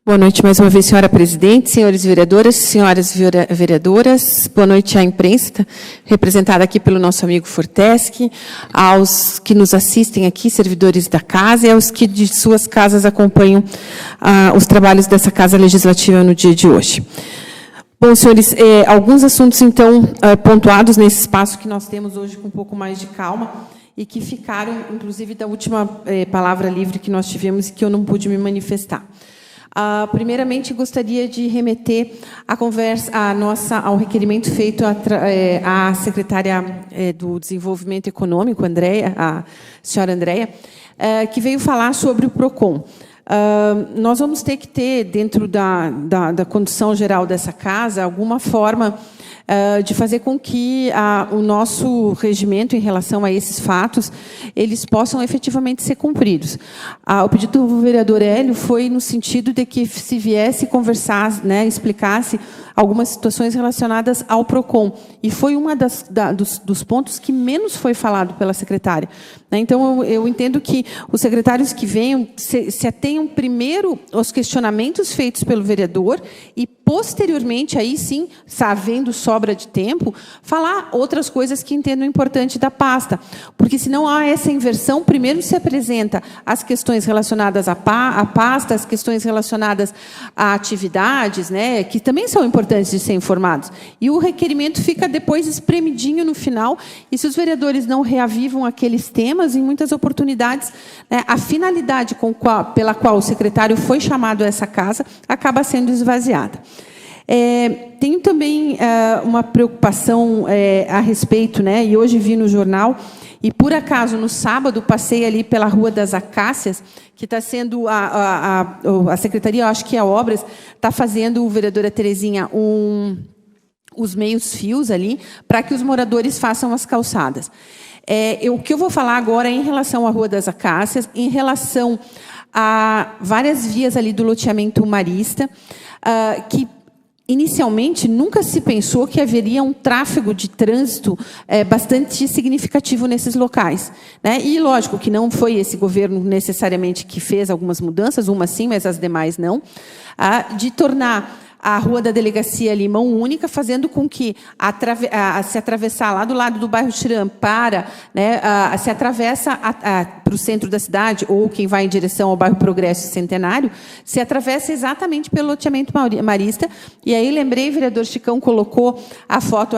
Boa noite mais uma vez, senhora presidente, senhores vereadores, senhoras vereadoras. Boa noite à imprensa, representada aqui pelo nosso amigo Forteschi, aos que nos assistem aqui, servidores da casa, e aos que de suas casas acompanham os trabalhos dessa Casa Legislativa no dia de hoje. Bom, senhores, alguns assuntos, então, pontuados nesse espaço que nós temos hoje com um pouco mais de calma e que ficaram, inclusive, da última palavra livre que nós tivemos e que eu não pude me manifestar. Primeiramente, gostaria de remeter a conversa, ao requerimento feito à secretária do Desenvolvimento Econômico, Andréia, a senhora Andréia, que veio falar sobre o PROCON. Nós vamos ter que ter, dentro da condução geral dessa casa, alguma forma de fazer com que o nosso regimento em relação a esses fatos, eles possam efetivamente ser cumpridos. O pedido do vereador Hélio foi no sentido de que se viesse conversar, né, explicasse algumas situações relacionadas ao PROCON. E foi uma dos pontos que menos foi falado pela secretária. Então, eu entendo que os secretários que venham se atenham primeiro aos questionamentos feitos pelo vereador e, posteriormente, aí sim, havendo sobra de tempo, falar outras coisas que entendam importante da pasta. Porque, senão há essa inversão, primeiro se apresenta as questões relacionadas à pasta, as questões relacionadas a atividades, né, que também são importantes de ser informados. E o requerimento fica depois espremidinho no final, e se os vereadores não reavivam aqueles temas, em muitas oportunidades, né, a finalidade pela qual o secretário foi chamado a essa casa acaba sendo esvaziada. Tenho também uma preocupação a respeito, né, e hoje vi no jornal, e por acaso no sábado passei ali pela Rua das Acácias, que está sendo a Secretaria, eu acho que a Obras, está fazendo, vereadora Terezinha, os meios fios ali, para que os moradores façam as calçadas. O que eu vou falar agora é em relação à Rua das Acácias, em relação a várias vias ali do loteamento marista, que inicialmente nunca se pensou que haveria um tráfego de trânsito bastante significativo nesses locais, né? E lógico que não foi esse governo necessariamente que fez algumas mudanças, uma sim, mas as demais não, de tornar a Rua da Delegacia ali mão única, fazendo com que se atravessar lá do lado do bairro Tirã se atravessa para o centro da cidade, ou quem vai em direção ao bairro Progresso Centenário, se atravessa exatamente pelo loteamento marista. E aí lembrei, o vereador Chicão colocou a foto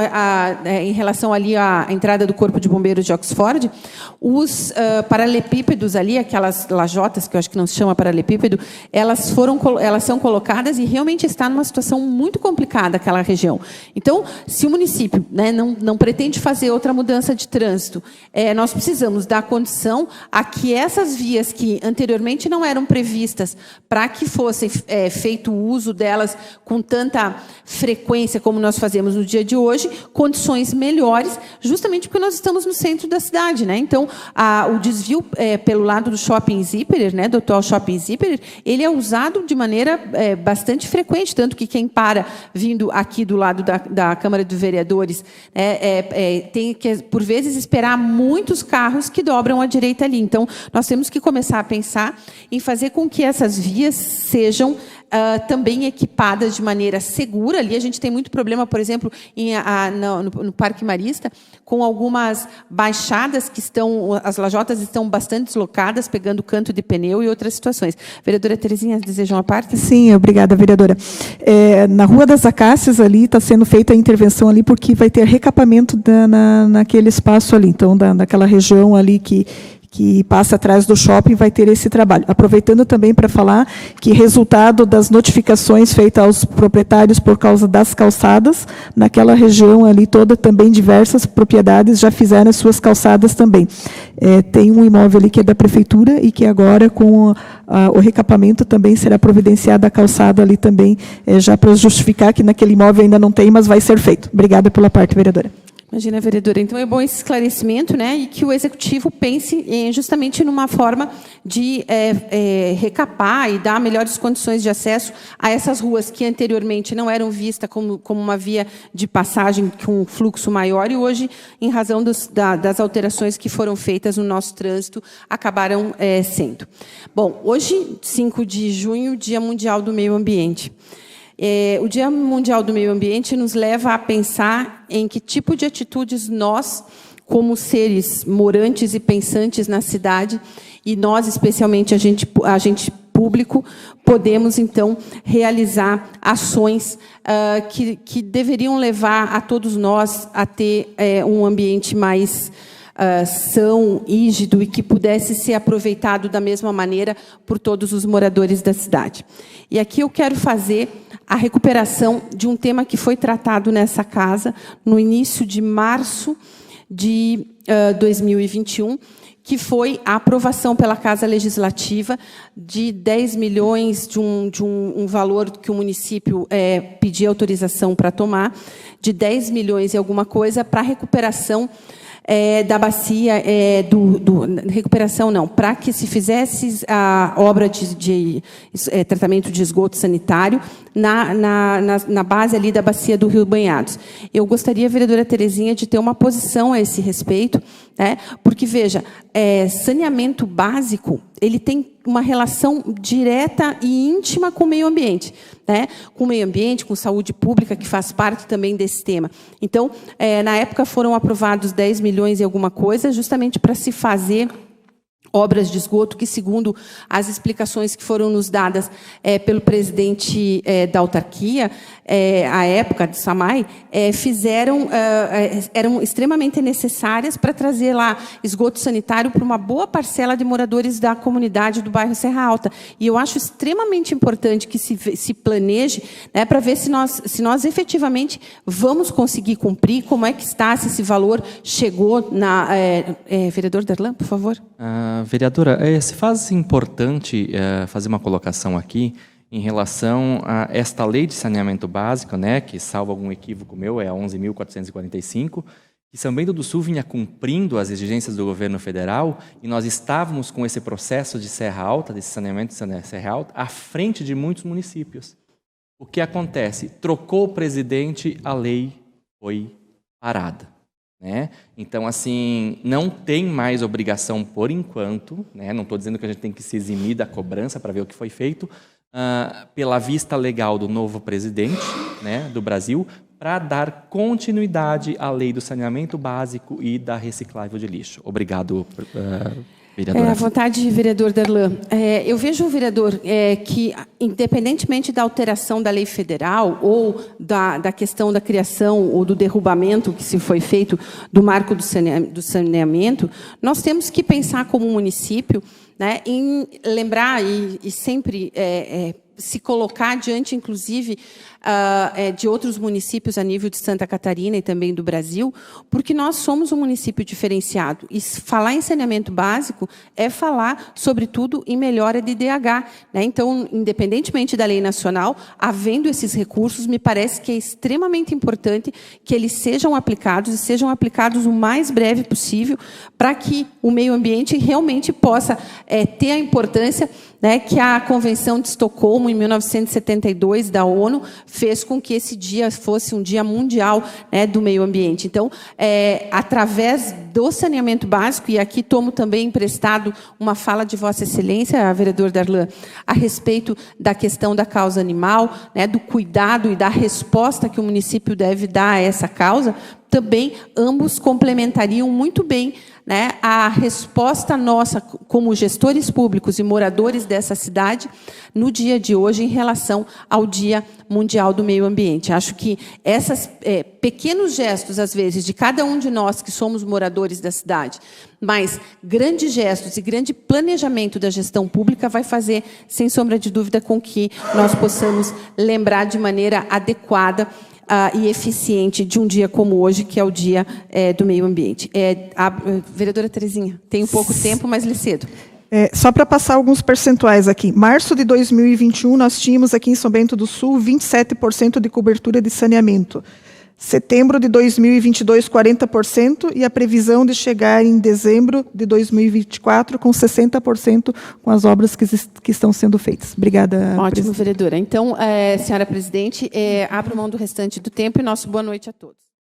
em relação ali à entrada do Corpo de Bombeiros de Oxford, os paralelepípedos ali, aquelas lajotas, que eu acho que não se chama paralelepípedo, elas são colocadas e realmente está numa situação muito complicada aquela região. Então, se o município, né, não pretende fazer outra mudança de trânsito, nós precisamos dar condição a que essas vias que anteriormente não eram previstas para que fossem feito o uso delas com tanta frequência como nós fazemos no dia de hoje, condições melhores, justamente porque nós estamos no centro da cidade, né? Então, o desvio pelo lado do Shopping Zipperer, né, do atual Shopping Zipperer, ele é usado de maneira bastante frequente, tanto que quem para vindo aqui do lado da Câmara de Vereadores tem que, por vezes, esperar muitos carros que dobram à direita ali. Então, nós temos que começar a pensar em fazer com que essas vias sejam também equipadas de maneira segura. Ali a gente tem muito problema, por exemplo, no Parque Marista, com algumas baixadas que as lajotas estão bastante deslocadas, pegando canto de pneu e outras situações. Vereadora Terezinha, desejam a parte? Sim, obrigada, vereadora. Na Rua das Acácias, ali, está sendo feita a intervenção ali, porque vai ter recapamento naquele espaço ali. Então, naquela região ali que passa atrás do shopping, vai ter esse trabalho. Aproveitando também para falar que resultado das notificações feitas aos proprietários por causa das calçadas, naquela região ali toda, também diversas propriedades já fizeram as suas calçadas também. Tem um imóvel ali que é da prefeitura e que agora, com o recapamento, também será providenciada a calçada ali também, já para justificar que naquele imóvel ainda não tem, mas vai ser feito. Obrigada pela parte, vereadora. Imagina, vereadora. Então, é bom esse esclarecimento, né, e que o Executivo pense justamente numa forma de recapar e dar melhores condições de acesso a essas ruas que anteriormente não eram vistas como uma via de passagem com um fluxo maior e hoje, em razão das alterações que foram feitas no nosso trânsito, acabaram sendo. Bom, hoje, 5 de junho, Dia Mundial do Meio Ambiente. O Dia Mundial do Meio Ambiente nos leva a pensar em que tipo de atitudes nós, como seres morantes e pensantes na cidade, e nós, especialmente agente público, podemos, então, realizar ações que deveriam levar a todos nós a ter um ambiente mais são, rígido e que pudesse ser aproveitado da mesma maneira por todos os moradores da cidade. E aqui eu quero fazer a recuperação de um tema que foi tratado nessa casa no início de março de 2021, que foi a aprovação pela Casa Legislativa de 10 milhões de um valor que o município pedia autorização para tomar, de 10 milhões e alguma coisa para a recuperação da bacia, recuperação não, para que se fizesse a obra de tratamento de esgoto sanitário na base ali da bacia do Rio Banhados. Eu gostaria, vereadora Terezinha, de ter uma posição a esse respeito, né? Porque, veja, saneamento básico, ele tem uma relação direta e íntima com o meio ambiente, né? Com o meio ambiente, com saúde pública, que faz parte também desse tema. Então, na época foram aprovados 10 milhões e alguma coisa, justamente para se fazer obras de esgoto que, segundo as explicações que foram nos dadas pelo presidente da autarquia, à época, do SAMAI, eram extremamente necessárias para trazer lá esgoto sanitário para uma boa parcela de moradores da comunidade do bairro Serra Alta. E eu acho extremamente importante que se planeje, né, para ver se nós efetivamente vamos conseguir cumprir, como é que está, se esse valor chegou na... vereador Darlan, por favor. Vereadora, se faz importante fazer uma colocação aqui em relação a esta lei de saneamento básico, né, que, salvo algum equívoco meu, é a 11.445, que São Bento do Sul vinha cumprindo as exigências do governo federal e nós estávamos com esse processo de Serra Alta, desse saneamento de Serra Alta, à frente de muitos municípios. O que acontece? Trocou o presidente, a lei foi parada. Né? Então, assim, não tem mais obrigação por enquanto, né? Não estou dizendo que a gente tem que se eximir da cobrança para ver o que foi feito, pela vista legal do novo presidente, né, do Brasil, para dar continuidade à lei do saneamento básico e da reciclável de lixo. Obrigado, vereadora. À vontade, vereador Darlan. Eu vejo, vereador, que, independentemente da alteração da lei federal ou da questão da criação ou do derrubamento que se foi feito do marco do saneamento, nós temos que pensar como município, né, em lembrar e sempre se colocar diante, inclusive, de outros municípios a nível de Santa Catarina e também do Brasil, porque nós somos um município diferenciado. E falar em saneamento básico é falar, sobretudo, em melhora de IDH. Né? Então, independentemente da lei nacional, havendo esses recursos, me parece que é extremamente importante que eles sejam aplicados e sejam aplicados o mais breve possível para que o meio ambiente realmente possa ter a importância, né, que a Convenção de Estocolmo, em 1972, da ONU, fez com que esse dia fosse um dia mundial, né, do meio ambiente. Então, através do saneamento básico, e aqui tomo também emprestado uma fala de Vossa Excelência, vereador Darlan, a respeito da questão da causa animal, né, do cuidado e da resposta que o município deve dar a essa causa, também ambos complementariam muito bem, né, a resposta nossa como gestores públicos e moradores dessa cidade no dia de hoje em relação ao Dia Mundial do Meio Ambiente. Acho que esses pequenos gestos, às vezes, de cada um de nós que somos moradores da cidade, mas grandes gestos e grande planejamento da gestão pública vai fazer, sem sombra de dúvida, com que nós possamos lembrar de maneira adequada e eficiente de um dia como hoje, que é o Dia do Meio Ambiente. A vereadora Terezinha, tem pouco tempo, mas lhe cedo. Só para passar alguns percentuais aqui. Março de 2021, nós tínhamos aqui em São Bento do Sul 27% de cobertura de saneamento. Setembro de 2022, 40%, e a previsão de chegar em dezembro de 2024 com 60% com as obras que estão sendo feitas. Obrigada, Ótimo, vereadora. Então, senhora presidente, abro mão do restante do tempo e nosso boa noite a todos.